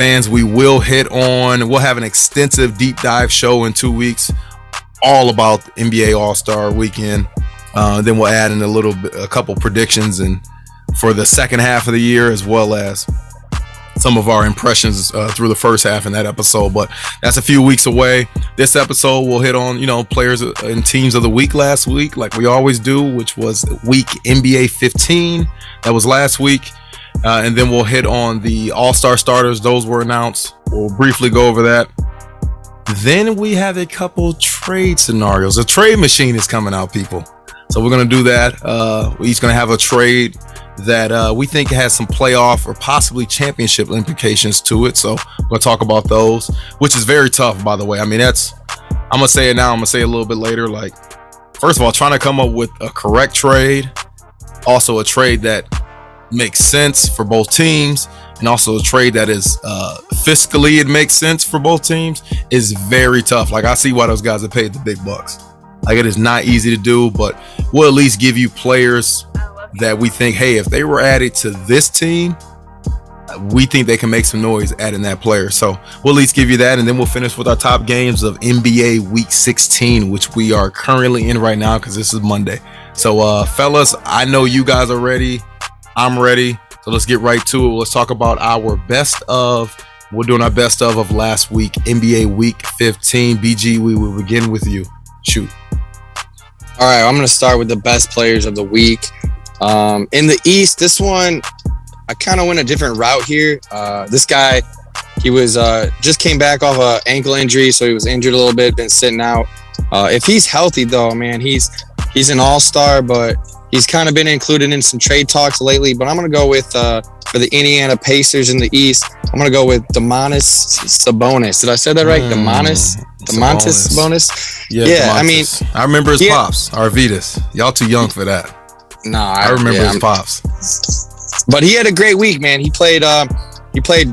fans, we'll have an extensive deep dive show in 2 weeks, all about NBA All-Star Weekend. Then we'll add in a couple predictions and for the second half of the year, as well as some of our impressions through the first half in that episode. But that's a few weeks away. This episode will hit on, players and teams of the week last week, like we always do, which was week NBA 15. That was last week. And then we'll hit on the All-Star starters. Those were announced. We'll briefly go over that. Then we have a couple trade scenarios. A trade machine is coming out, people. So we're going to do that. He's going to have a trade that we think has some playoff or possibly championship implications to it. So we're going to talk about those, which is very tough, by the way. I mean, I'm going to say it now. I'm going to say it a little bit later. Like, first of all, trying to come up with a correct trade, also a trade that makes sense for both teams, and also a trade that is fiscally it makes sense for both teams is very tough. Like, I see why those guys are paid the big bucks. Like, it is not easy to do, but we'll at least give you players that we think, hey, if they were added to this team, we think they can make some noise adding that player. So we'll at least give you that, and then we'll finish with our top games of NBA Week 16, which we are currently in right now because this is Monday. So, fellas, I know you guys are ready. I'm ready. So let's get right to it. Let's talk about our best of. We're doing our best of last week, NBA Week 15. BG, we will begin with you. Shoot. All right, I'm going to start with the best players of the week. In the East, this one, I kind of went a different route here. This guy, he was just came back off an ankle injury, so he was injured a little bit, been sitting out. If he's healthy, though, man, he's an all-star, but he's kind of been included in some trade talks lately. But I'm going to go with, for the Indiana Pacers in the East, I'm going to go with Domantas Sabonis. Did I say that right? Domantas Sabonis? Yeah, I mean, I remember his pops, Arvydas. Y'all too young for that. No, I remember his pops. But he had a great week, man. He played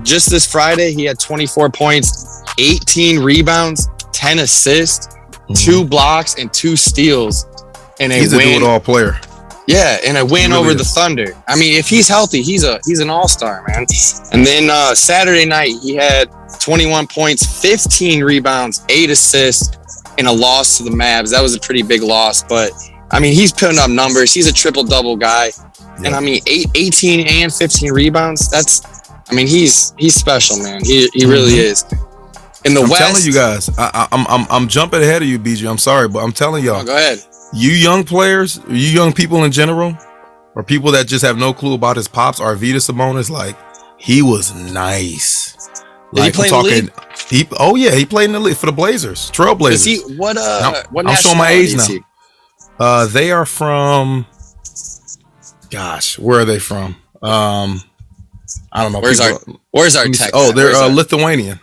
just this Friday. He had 24 points, 18 rebounds, 10 assists, 2 blocks, and 2 steals. And he's win. A do-it-all player. Yeah, and a win over the Thunder. I mean, if he's healthy, he's an all-star, man. And then Saturday night, he had 21 points, 15 rebounds, 8 assists, and a loss to the Mavs. That was a pretty big loss, but I mean, he's putting up numbers. He's a triple-double guy. Yep. And I mean, 18 and 15 rebounds. He's special, man. He really is. In the West, I'm telling you guys, I'm jumping ahead of you, BG. I'm sorry, but I'm telling y'all. Go ahead. You young players, you young people in general, or people that just have no clue about his pops, Arvydas Sabonis, like, he was nice. Did he play in the league? He played in the league for the Blazers, Trailblazers. What I'm showing my age now. They are from, where are they from? I don't know. Where's our tech? Oh, they're Lithuanian.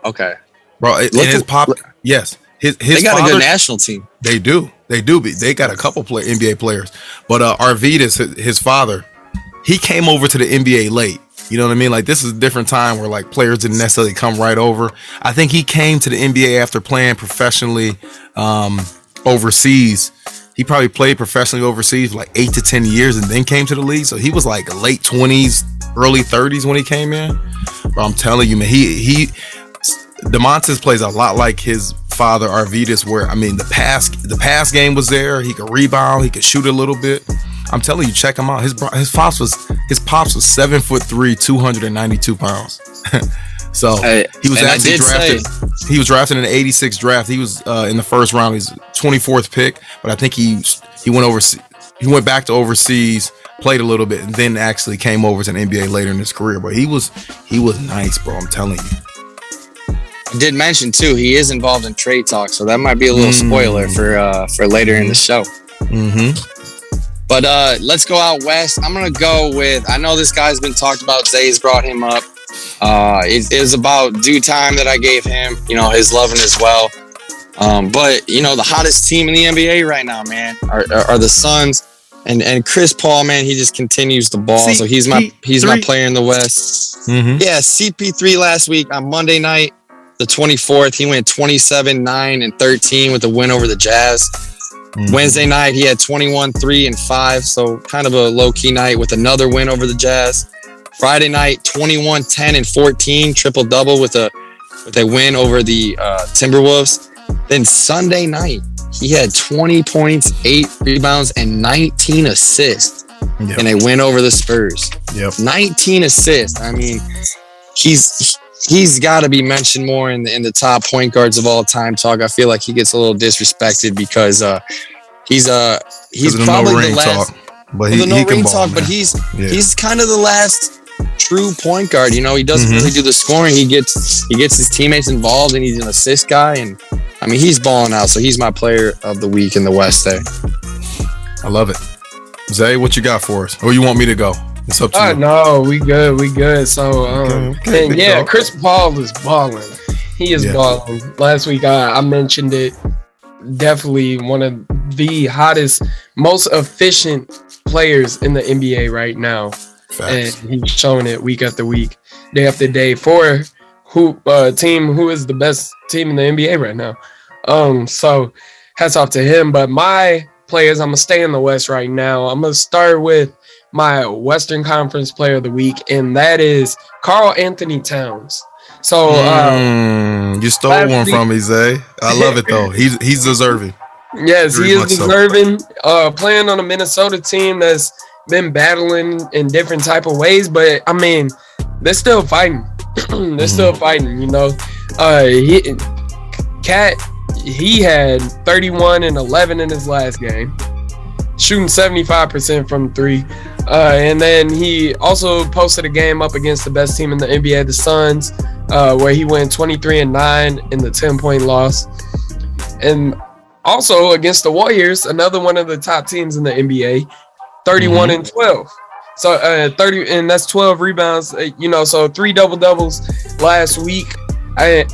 Okay. Bro, and his pop, yes. His they got father, a good national team. They do. They got a couple NBA players. But Arvydas, his father, he came over to the NBA late. You know what I mean? Like, this is a different time where, like, players didn't necessarily come right over. I think he came to the NBA after playing professionally overseas. He probably played professionally overseas for like 8 to 10 years and then came to the league. So he was like late 20s, early 30s when he came in. But I'm telling you, man, Domantas plays a lot like his father Arvydas, where, I mean, the pass game was there. He could rebound, he could shoot a little bit. I'm telling you, check him out. His pops was 7'3", 292 pounds. So he was actually drafted. He was drafted in the '86 draft. He was in the first round. He's 24th pick, but I think he went overseas. He went back to overseas, played a little bit, and then actually came over to the NBA later in his career. But he was nice, bro. I'm telling you. I did mention too, he is involved in trade talks, so that might be a little spoiler for later in the show. But let's go out west. I'm gonna go with. I know this guy's been talked about. Zay's brought him up. It was about due time that I gave him, his loving as well. But the hottest team in the NBA right now, man, are the Suns, and Chris Paul, man, he just continues the ball. So he's my player in the West. Yeah, CP3 last week on Monday night, the 24th, he went 27, 9, and 13 with a win over the Jazz. Wednesday night, he had 21, 3, and 5. So kind of a low key night with another win over the Jazz. Friday night, 21, 10, and 14, triple-double with a win over the Timberwolves. Then Sunday night, he had 20 points, 8 rebounds, and 19 assists in a win over the Spurs. 19 assists. I mean, he's got to be mentioned more in the top point guards of all time talk. I feel like he gets a little disrespected because he's probably the last. Talk, but he can ball, but he's kind of the last true point guard. You know, he doesn't really do the scoring. He gets his teammates involved, and he's an assist guy. And I mean, he's balling out. So he's my player of the week in the West there. I love it. Zay, what you got for us? Or you want me to go? It's up to you. No, we good. So, and Chris Paul is balling. He is balling. Last week, I mentioned it. Definitely one of the hottest, most efficient players in the NBA right now. Facts. And he's showing it week after week, day after day for team who is the best team in the NBA right now. So hats off to him. But my players, I'm gonna stay in the West right now. I'm gonna start with my Western Conference Player of the Week, and that is Karl Anthony Towns. So you stole one from me, Zay. I love it though. He's deserving. Yes, he is deserving. Playing on a Minnesota team that's been battling in different type of ways, but I mean, they're still fighting. They're still fighting, you know. He had 31 and 11 in his last game, shooting 75% from three. And then he also posted a game up against the best team in the NBA, the Suns, where he went 23 and 9 in the 10-point loss. And also against the Warriors, another one of the top teams in the NBA, 31 and 12. So 30, and that's 12 rebounds, you know, so 3 double-doubles last week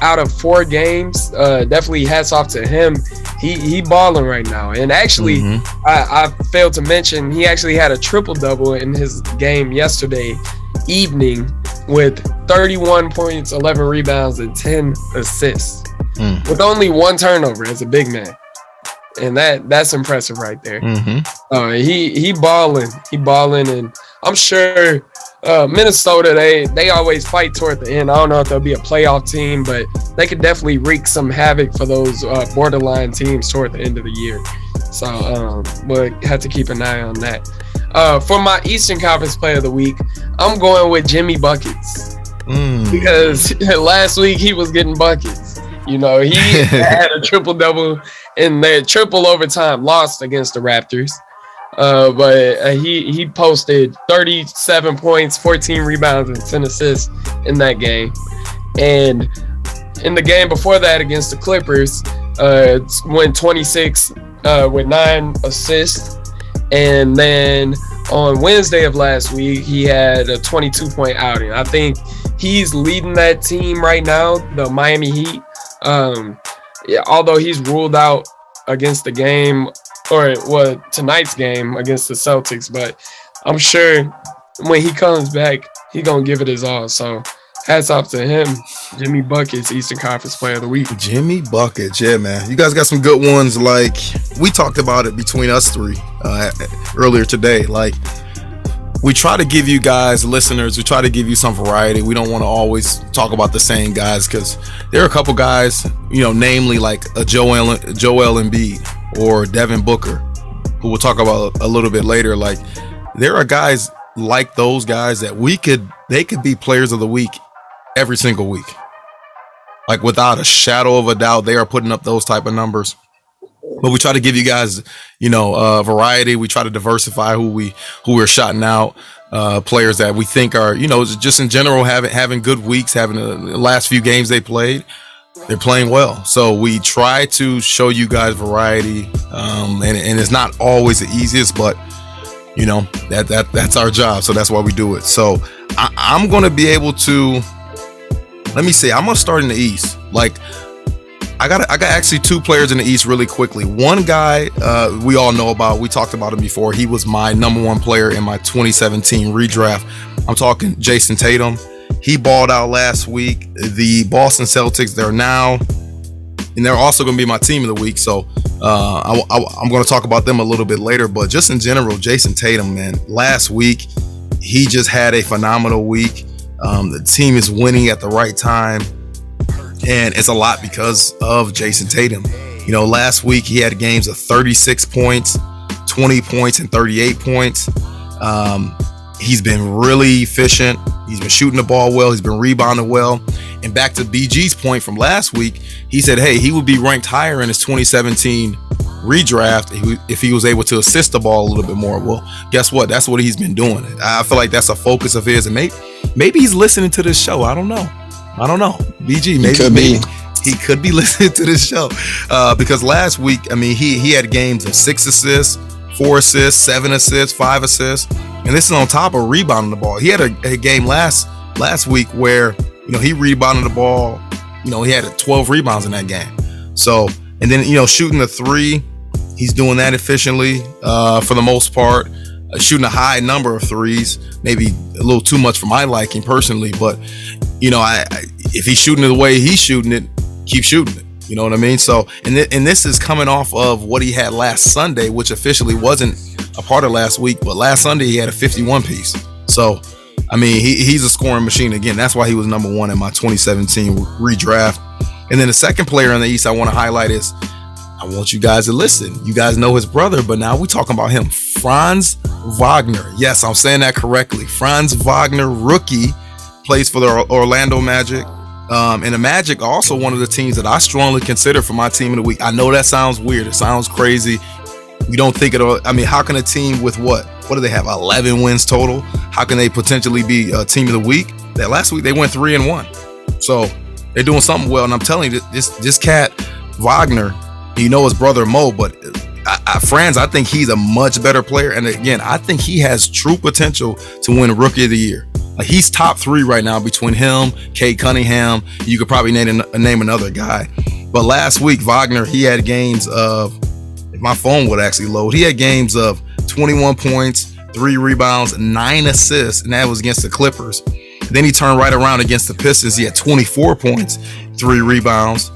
out of 4 games. Definitely hats off to him. He balling right now. And actually, I failed to mention, he actually had a triple-double in his game yesterday evening with 31 points, 11 rebounds, and 10 assists with only 1 turnover as a big man. And that's impressive right there. He balling, and I'm sure Minnesota, they always fight toward the end. I don't know if they'll be a playoff team, but they could definitely wreak some havoc for those borderline teams toward the end of the year. So we'll have to keep an eye on that. For my Eastern Conference Player of the Week, I'm going with Jimmy Buckets because last week he was getting buckets. You know, he had a triple-double in their triple overtime loss against the Raptors. But he posted 37 points, 14 rebounds, and 10 assists in that game. And in the game before that against the Clippers, went 26 with 9 assists. And then on Wednesday of last week, he had a 22-point outing. I think he's leading that team right now, the Miami Heat. Although he's ruled out against the game, or tonight's game against the Celtics, but I'm sure when he comes back, he's going to give it his all. So hats off to him. Jimmy Buckets, Eastern Conference Player of the Week. Jimmy Buckets, yeah, man. You guys got some good ones. Like, we talked about it between us three earlier today. Like, we try to give you guys, listeners, we try to give you some variety. We don't want to always talk about the same guys because there are a couple guys, you know, namely like a Joel Embiid or Devin Booker, who we'll talk about a little bit later. Like, there are guys like those guys that they could be players of the week every single week. Like, without a shadow of a doubt, they are putting up those type of numbers. But we try to give you guys, you know, variety. We try to diversify who we're shouting out, players that we think are, you know, just in general having good weeks, having the last few games they played, they're playing well. So we try to show you guys variety, and it's not always the easiest, but you know that's our job. So that's why we do it. So I'm going to be able to. Let me see. I'm going to start in the East. Like, I got actually 2 players in the East really quickly. One guy we all know about. We talked about him before. He was my number 1 player in my 2017 redraft. I'm talking Jason Tatum. He balled out last week. The Boston Celtics, they're also going to be my team of the week. So I'm going to talk about them a little bit later. But just in general, Jason Tatum, man, last week he just had a phenomenal week. The team is winning at the right time, and it's a lot because of Jason Tatum. Last week he had games of 36 points, 20 points, and 38 points. He's been really efficient. He's been shooting the ball well. He's been rebounding well. And back to BG's point from last week, he said, hey, he would be ranked higher in his 2017 redraft if he was able to assist the ball a little bit more. Well, guess what? That's what he's been doing. I feel like that's a focus of his. And maybe he's listening to this show. I don't know. BG, maybe he could be listening to this show because last week, he had games of 6 assists, 4 assists, 7 assists, 5 assists, and this is on top of rebounding the ball. He had a game last week where he rebounded the ball. He had 12 rebounds in that game. So, and then shooting the 3, he's doing that efficiently for the most part. Shooting a high number of 3s, maybe a little too much for my liking personally, but if he's shooting it the way he's shooting it, keep shooting it. You know what I mean? So, and this is coming off of what he had last Sunday, which officially wasn't a part of last week, but last Sunday he had a 51 piece. So, he's a scoring machine again. That's why he was number 1 in my 2017 redraft. And then the second player in the East I want to highlight is, I want you guys to listen. You guys know his brother, but now we're talking about him, Franz Wagner. Yes, I'm saying that correctly. Franz Wagner, rookie, plays for the Orlando Magic. And the Magic are also one of the teams that I strongly consider for my team of the week. I know that sounds weird. It sounds crazy. You don't think it all. How can a team with what do they have? 11 wins total. How can they potentially be a team of the week? That last week they went 3-1. So they're doing something well. And I'm telling you, this cat Wagner, his brother Mo, but Franz, I think he's a much better player. And again, I think he has true potential to win Rookie of the Year. Like, he's top 3 right now between him, Cade Cunningham. You could probably name another guy. But last week, Wagner, he had games of, if my phone would actually load, he had games of 21 points, 3 rebounds, 9 assists, and that was against the Clippers. Then he turned right around against the Pistons. He had 24 points, 3 rebounds.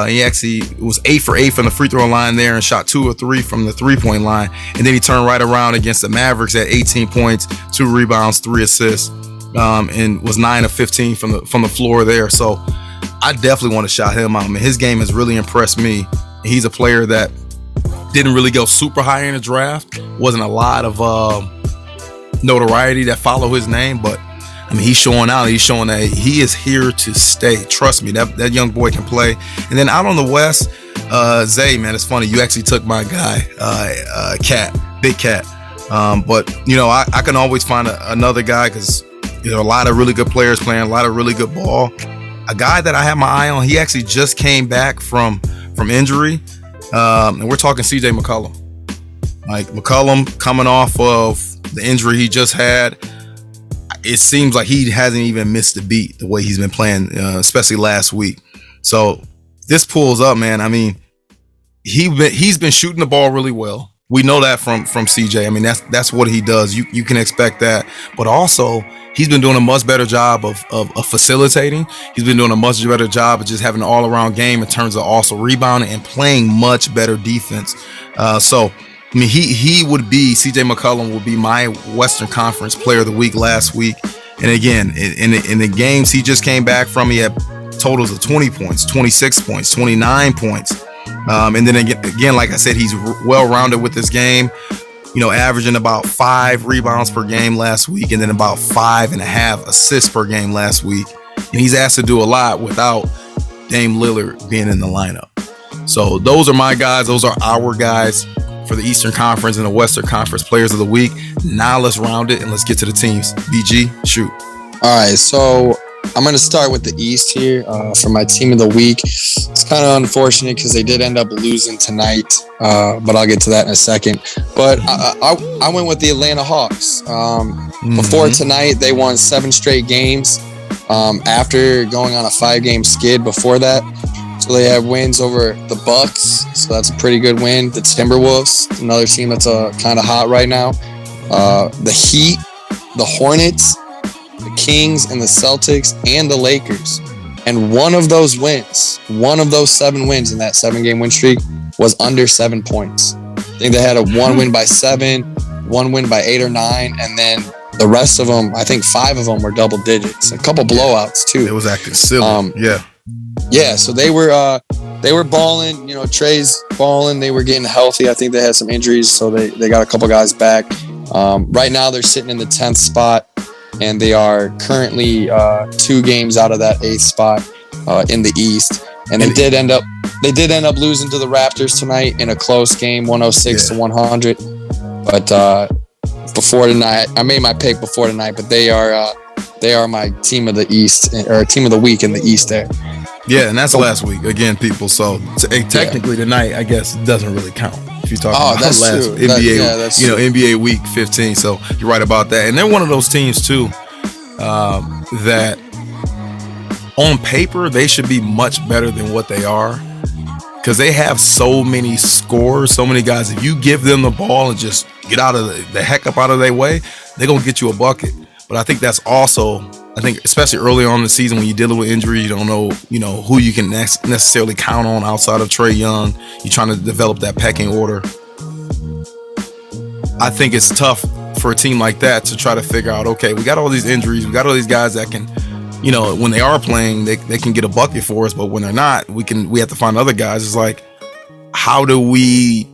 He actually was 8 for 8 from the free throw line there and shot 2 or 3 from the 3-point line. And then he turned right around against the Mavericks at 18 points, 2 rebounds, 3 assists. And was 9 of 15 from the floor there. So I definitely want to shout him out. His game has really impressed me. He's a player that didn't really go super high in the draft. Wasn't a lot of notoriety that follow his name, but he's showing out. He's showing that he is here to stay. Trust me, that young boy can play. And then out on the West, Zay, man, it's funny. You actually took my guy, Cat, Big Cat. But I can always find another guy because there are a lot of really good players playing, a lot of really good ball. A guy that I have my eye on, he actually just came back from injury. And we're talking CJ McCollum. Like, McCollum coming off of the injury he just had, it seems like he hasn't even missed a beat the way he's been playing, especially last week. So this pulls up, man. He's been shooting the ball really well. We know that from CJ. That's what he does. You can expect that. But also, he's been doing a much better job of facilitating. He's been doing a much better job of just having an all-around game in terms of also rebounding and playing much better defense. He would be, CJ McCollum would be my Western Conference Player of the Week last week. And again, in the games he just came back from, he had totals of 20 points, 26 points, 29 points. And then again, like I said, he's well-rounded with this game, averaging about 5 rebounds per game last week and then about 5.5 assists per game last week. And he's asked to do a lot without Dame Lillard being in the lineup. So those are my guys. Those are our guys for the Eastern Conference and the Western Conference Players of the Week. Now let's round it and let's get to the teams. BG, shoot. All right, so I'm going to start with the East here for my team of the week. It's kind of unfortunate because they did end up losing tonight, but I'll get to that in a second. But I went with the Atlanta Hawks. Before tonight, they won 7 straight games after going on a 5-game skid before that. So they have wins over the Bucks, so that's a pretty good win. The Timberwolves, another team that's kind of hot right now. The Heat, the Hornets, the Kings, and the Celtics, and the Lakers. And one of those 7 wins in that 7-game win streak was under 7 points. I think they had a 1 win by 7, 1 win by 8 or 9, and then the rest of them, I think 5 of them were double digits. A couple blowouts too. It was acting silly. Yeah. So they were balling. You know, Trey's balling. They were getting healthy. I think they had some injuries, so they got a couple guys back. Right now they're sitting in the 10th spot, and they are currently 2 games out of that 8th spot in the East. And they did end up losing to the Raptors tonight in a close game, 106-100. But before tonight, I made my pick before tonight, but they are my team of the East, or team of the week in the East there. Yeah, and that's last week again, people. So technically tonight, I guess, doesn't really count if you're talking about that's last true. NBA, NBA week 15. So you're right about that, and they're one of those teams too that on paper they should be much better than what they are, because they have so many scorers, so many guys. If you give them the ball and just get out of the heck up out of their way, they're gonna get you a bucket. But I think that's also, especially early on in the season when you're dealing with injury, you don't know, who you can necessarily count on outside of Trae Young. You're trying to develop that pecking order. I think it's tough for a team like that to try to figure out, okay, we got all these injuries, we got all these guys that can, when they are playing, they can get a bucket for us, but when they're not, we have to find other guys. It's like, how do we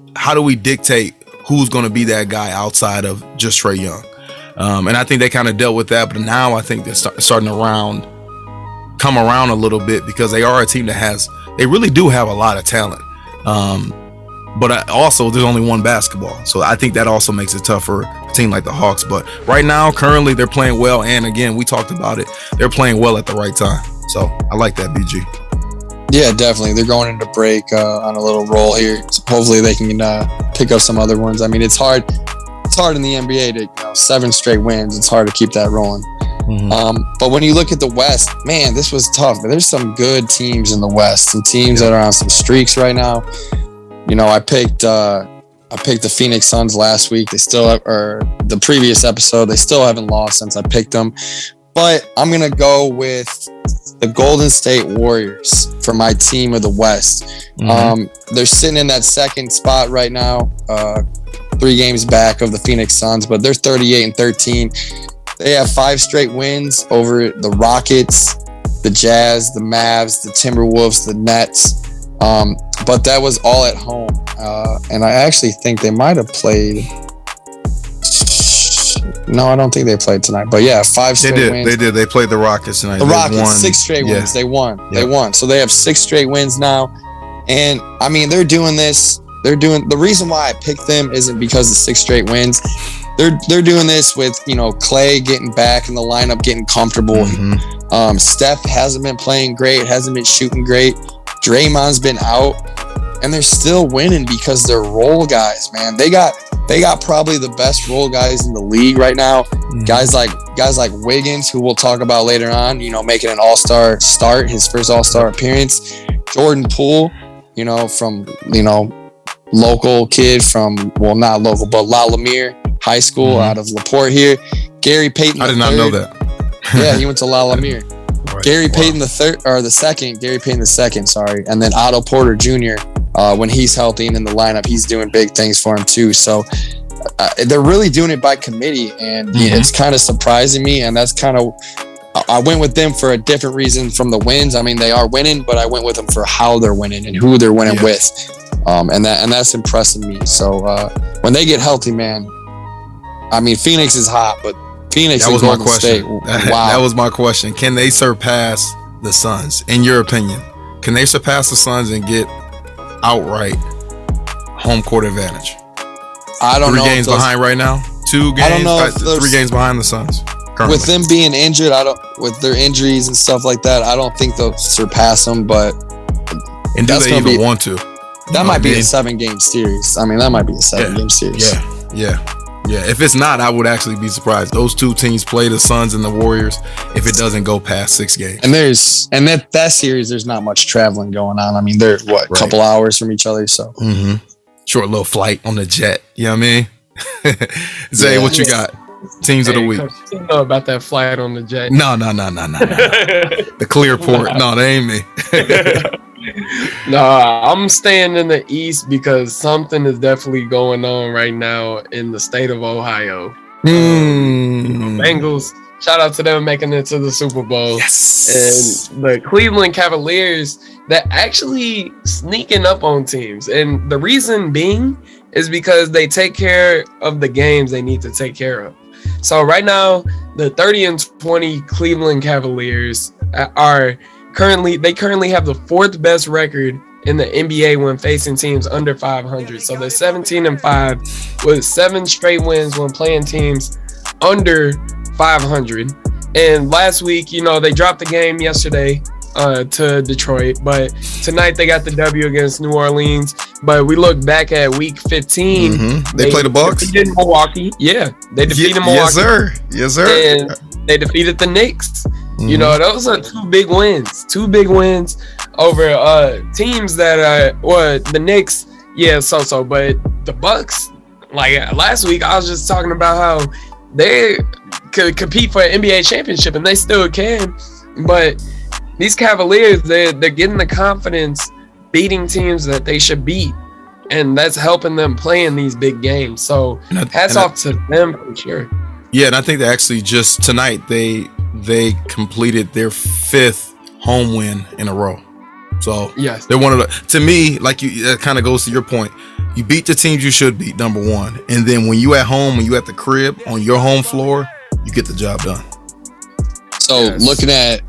dictate who's going to be that guy outside of just Trae Young? And I think they kind of dealt with that, but now I think they're starting to come around a little bit, because they are a team that they really do have a lot of talent. But also there's only one basketball. So I think that also makes it tough for a team like the Hawks. But right now, currently, they're playing well. And again, we talked about it. They're playing well at the right time. So I like that, BG. Yeah, definitely. They're going into break on a little roll here. So hopefully they can pick up some other ones. I mean, it's hard. It's hard in the NBA to 7 straight wins. It's hard to keep that rolling. Mm-hmm. But when you look at the West, man, this was tough. But there's some good teams in the West. Some teams that are on some streaks right now. I picked the Phoenix Suns last week. They still have, or the previous episode, they still haven't lost since I picked them. But I'm going to go with the Golden State Warriors for my team of the West. Mm-hmm. They're sitting in that 2nd spot right now, 3 games back of the Phoenix Suns, but they're 38-13. They have 5 straight wins over the Rockets, the Jazz, the Mavs, the Timberwolves, the Nets. But that was all at home. And I actually think they might have played. No, I don't think they played tonight. But yeah, 5 straight wins. They did. They played the Rockets tonight. The Rockets, 6 straight wins. They won. Yep. They won. So they have 6 straight wins now. And I mean, they're doing this. The reason why I picked them isn't because of 6 straight wins. They're doing this with, Clay getting back in the lineup, getting comfortable. Mm-hmm. Steph hasn't been playing great, hasn't been shooting great. Draymond's been out, and they're still winning because they're role guys, man. They got probably the best role guys in the league right now. Mm-hmm. Guys like Wiggins, who we'll talk about later on, making an all-star start, his first all-star appearance. Jordan Poole, from, local kid from, well, not local, but La Lumiere High School out of LaPorte here. Gary Payton. I did not know that. Yeah, he went to La Lumiere. Right. Gary Payton the second, sorry. And then Otto Porter Jr., when he's healthy and in the lineup, he's doing big things for him too. So they're really doing it by committee, and it's kind of surprising me. And that's kind of, I went with them for a different reason from the wins. I mean, they are winning, but I went with them for how they're winning and who they're winning with. And that's impressing me. So when they get healthy, man, I mean, Phoenix is hot, but Phoenix and Golden State. Wow. That was my question. Can they surpass the Suns, in your opinion? Can they surpass the Suns and get outright home court advantage? I don't know. 3 games behind right now? 2 games? I don't know. 3 games behind the Suns currently. With them being injured, with their injuries and stuff like that, I don't think they'll surpass them, but and do they even want to? That might be a 7-game series. I mean, that might be a 7-game series. Yeah, if it's not, I would actually be surprised. Those 2 teams play, the Suns and the Warriors, if it doesn't go past 6 games. And that series, there's not much traveling going on. I mean, they're a couple hours from each other, so short little flight on the jet. You know what I mean? Zay, what you got? Teams of the week. You know about that flight on the jet? No. The Clearport. No, that ain't me. I'm staying in the East because something is definitely going on right now in the state of Ohio. Bengals. Shout out to them making it to the Super Bowl. Yes. And the Cleveland Cavaliers that actually sneaking up on teams. And the reason being is because they take care of the games they need to take care of. So right now, the 30-20 Cleveland Cavaliers currently have the 4th best record in the NBA when facing teams under 500. So they're 17-5 with 7 straight wins when playing teams under 500. And last week, they dropped the game yesterday to Detroit, but tonight they got the W against New Orleans. But we look back at week 15. They played the Bucks. Defeated Milwaukee. Yeah, they defeated Milwaukee. Yes, sir. And they defeated the Knicks. Those are 2 big wins. 2 big wins over teams that are the Knicks. Yeah, so. But the Bucks, like last week, I was just talking about how they could compete for an NBA championship, and they still can. But these Cavaliers, they're getting the confidence beating teams that they should beat, and that's helping them play in these big games. So hats off to them for sure. Yeah, and I think that actually just tonight they completed their 5th home win in a row. So yes, they're one of the, to me, like that kind of goes to your point. You beat the teams you should beat, number one. And then when you at home, when you at the crib on your home floor, you get the job done. So looking at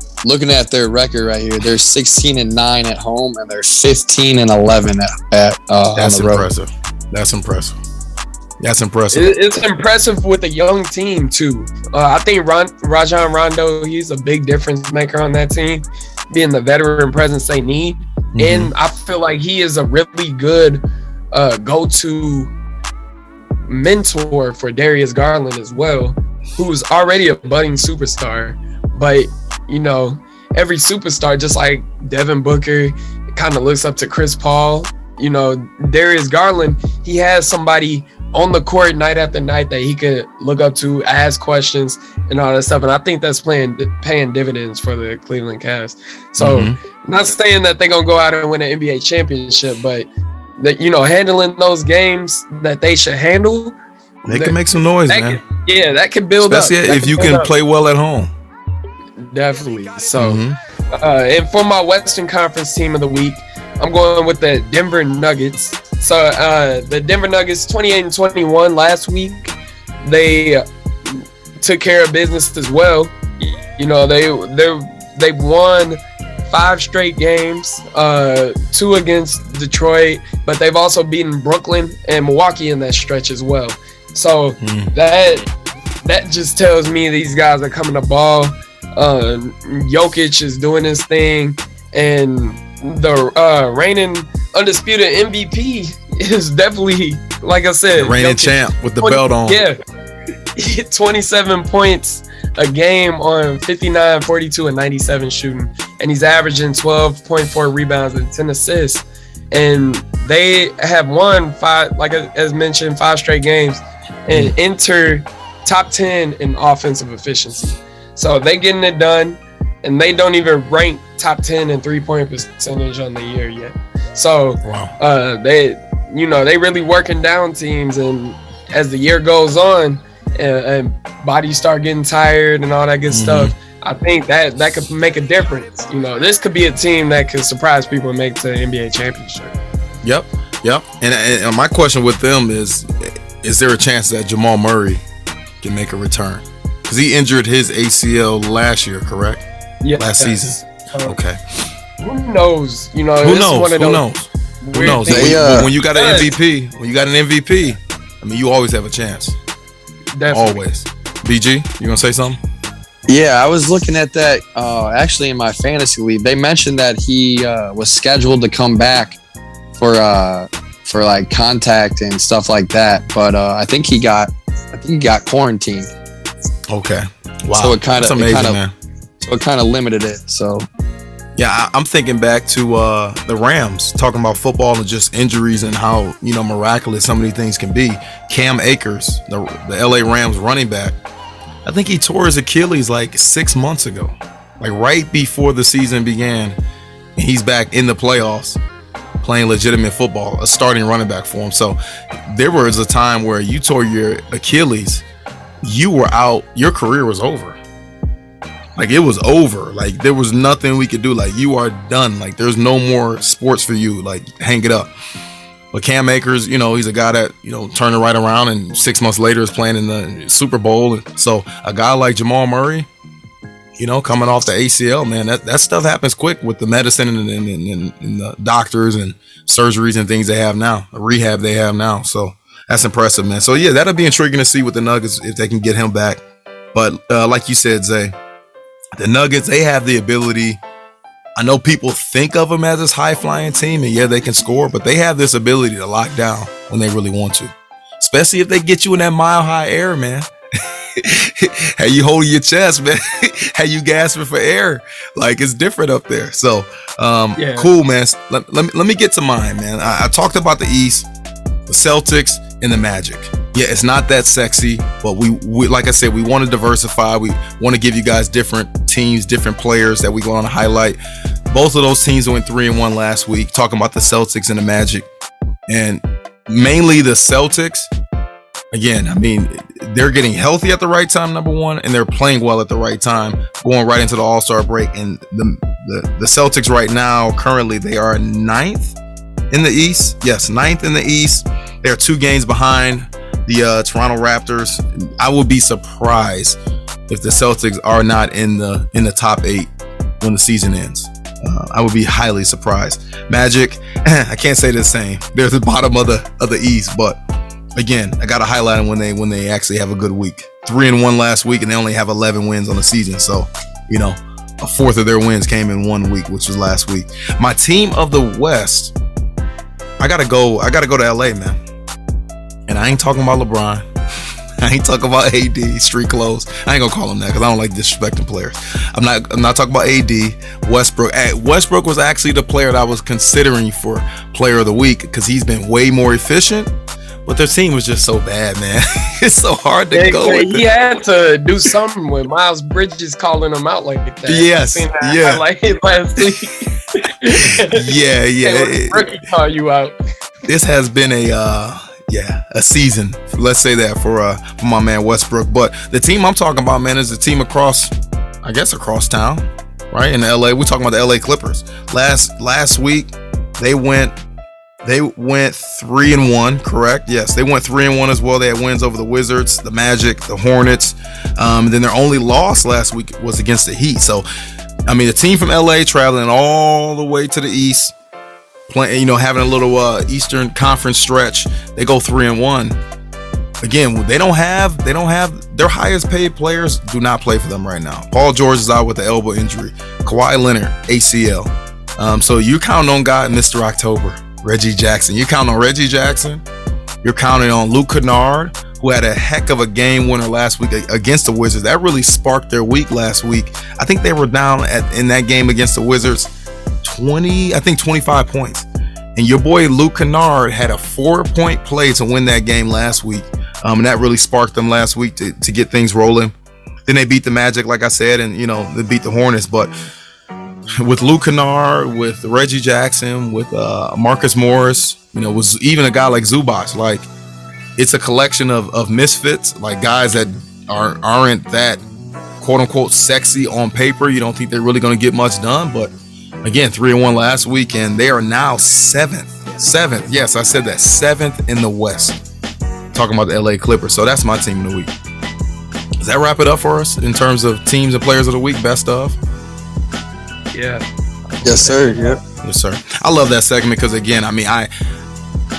their record right here, they're 16-9 at home and they're 15-11 at That's on the road. impressive. That's impressive. It's impressive with a young team too. I think Rajon Rondo, he's a big difference maker on that team, being the veteran presence they need. And I feel like he is a really good go-to mentor for Darius Garland as well, who's already a budding superstar. But every superstar, just like Devin Booker, kind of looks up to Chris Paul. Darius Garland, he has somebody on the court night after night that he could look up to, ask questions, and all that stuff. And I think that's paying dividends for the Cleveland Cavs. So, not saying that they're gonna go out and win an NBA championship, but that handling those games that they should handle, they can make some noise, man. That can build especially up. if you can play well at home. Definitely. So, and for my Western Conference team of the week, I'm going with the Denver Nuggets. So the Denver Nuggets 28-21 last week. They took care of business as well. They won 5 straight games, 2 against Detroit, but they've also beaten Brooklyn and Milwaukee in that stretch as well. So that just tells me these guys are coming to ball. Jokic is doing his thing, and the reigning undisputed MVP is definitely, like I said, the reigning champ with the belt on. Yeah, 27 points a game on 59, 42, and 97 shooting, and he's averaging 12.4 rebounds and 10 assists. And they have won 5, like as mentioned, 5 straight games, and enter top 10 in offensive efficiency. So they getting it done, and they don't even rank top 10 in 3-point percentage on the year yet. So they really working down teams, and as the year goes on and bodies start getting tired and all that good stuff, I think that could make a difference. This could be a team that could surprise people and make it to the NBA championship. Yep. And my question with them is there a chance that Jamal Murray can make a return? Because he injured his ACL last year, correct? Yeah. Last season. Okay. Who knows? Who knows? When you got an MVP, I mean, you always have a chance. Definitely. Always. BG, you gonna say something? Yeah, I was looking at that actually in my fantasy league. They mentioned that he was scheduled to come back for like contact and stuff like that, but I think he got quarantined. Okay. Wow. So it kind of limited it. So yeah, I'm thinking back to the Rams, talking about football and just injuries and how miraculous some of these things can be. Cam Akers, the LA Rams running back, I think he tore his Achilles like 6 months ago, like right before the season began, and he's back in the playoffs playing legitimate football, a starting running back for him. So there was a time where you tore your Achilles you were out, your career was over. Like, it was over. Like, there was nothing we could do. Like, you are done. Like, there's no more sports for you. Like, hang it up. But Cam Akers, he's a guy that, turned it right around, and 6 months later is playing in the Super Bowl. And so a guy like Jamal Murray, coming off the ACL, man, that stuff happens quick with the medicine and the doctors and surgeries and things they have now, the rehab they have now. So that's impressive, man. So, yeah, that'll be intriguing to see with the Nuggets if they can get him back. But like you said, Zay, the Nuggets, they have the ability. I know people think of them as this high-flying team, and yeah, they can score, but they have this ability to lock down when they really want to, especially if they get you in that mile-high air, man. How you holding your chest, man. How you gasping for air. Like, it's different up there. So, Cool, man. Let me get to mine, man. I talked about the East, the Celtics, and the Magic. Yeah, it's not that sexy, but we like I said, we want to diversify. We want to give you guys different teams, different players that we want to highlight. Both of those teams went 3-1 last week, talking about the Celtics and the Magic. And mainly the Celtics, again, I mean, they're getting healthy at the right time, number one, and they're playing well at the right time, going right into the All-Star break. And the Celtics right now, currently, they are 9th in the East. Yes, 9th in the East. They're 2 games behind the Toronto Raptors. I would be surprised if the Celtics are not in the top 8 when the season ends. I would be highly surprised. Magic, I can't say the same. They're the bottom of the East, but again, I got to highlight them when they actually have a good week. 3-1 last week, and they only have 11 wins on the season. So, a fourth of their wins came in 1 week, which was last week. My team of the West, I gotta go to LA, man. And I ain't talking about LeBron. I ain't talking about AD, street clothes. I ain't gonna call him that because I don't like disrespecting players. I'm not talking about AD. Westbrook. Westbrook was actually the player that I was considering for player of the week because he's been way more efficient. But their team was just so bad, man. It's so hard to go with he had to do something with Miles Bridges calling him out like that. Yes, yeah. Like last week. Yeah. Rookie call you out. This has been a season. Let's say that for my man Westbrook. But the team I'm talking about, man, is the team across town, right? In LA. We're talking about the LA Clippers. Last week they went 3-1, correct? Yes, they went 3-1 as well. They had wins over the Wizards, the Magic, the Hornets. Then their only loss last week was against the Heat. So, I mean, the team from LA traveling all the way to the East, playing, having a little Eastern Conference stretch. They go 3-1. Again, they don't have their highest paid players do not play for them right now. Paul George is out with the elbow injury. Kawhi Leonard, ACL. So you count on God, Mr. October, Reggie Jackson. You count on Reggie Jackson. You're counting on Luke Kennard, who had a heck of a game winner last week against the Wizards. That really sparked their week last week. I think they were down in that game against the Wizards 25 points. And your boy Luke Kennard had a 4-point play to win that game last week. And that really sparked them last week to get things rolling. Then they beat the Magic, like I said, and they beat the Hornets. But with Luke Kennard, with Reggie Jackson, with Marcus Morris, was even a guy like Zubac. Like, it's a collection of misfits, like guys that aren't that quote unquote sexy on paper. You don't think they're really going to get much done, but again, 3-1 last week, and they are now 7th. Yes, I said that, 7th in the West. Talking about the LA Clippers. So that's my team of the week. Does that wrap it up for us in terms of teams and players of the week? Best of. Yeah. Yes, sir. Yep. Yes, sir. I love that segment because, again, I mean,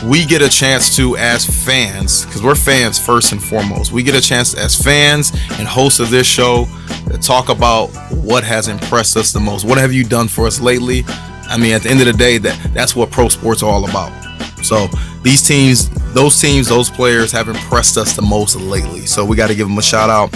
we get a chance to, as fans, because we're fans first and foremost, we get a chance as fans and hosts of this show to talk about what has impressed us the most. What have you done for us lately? I mean, at the end of the day, that's what pro sports are all about. So those teams, those players have impressed us the most lately. So we got to give them a shout out.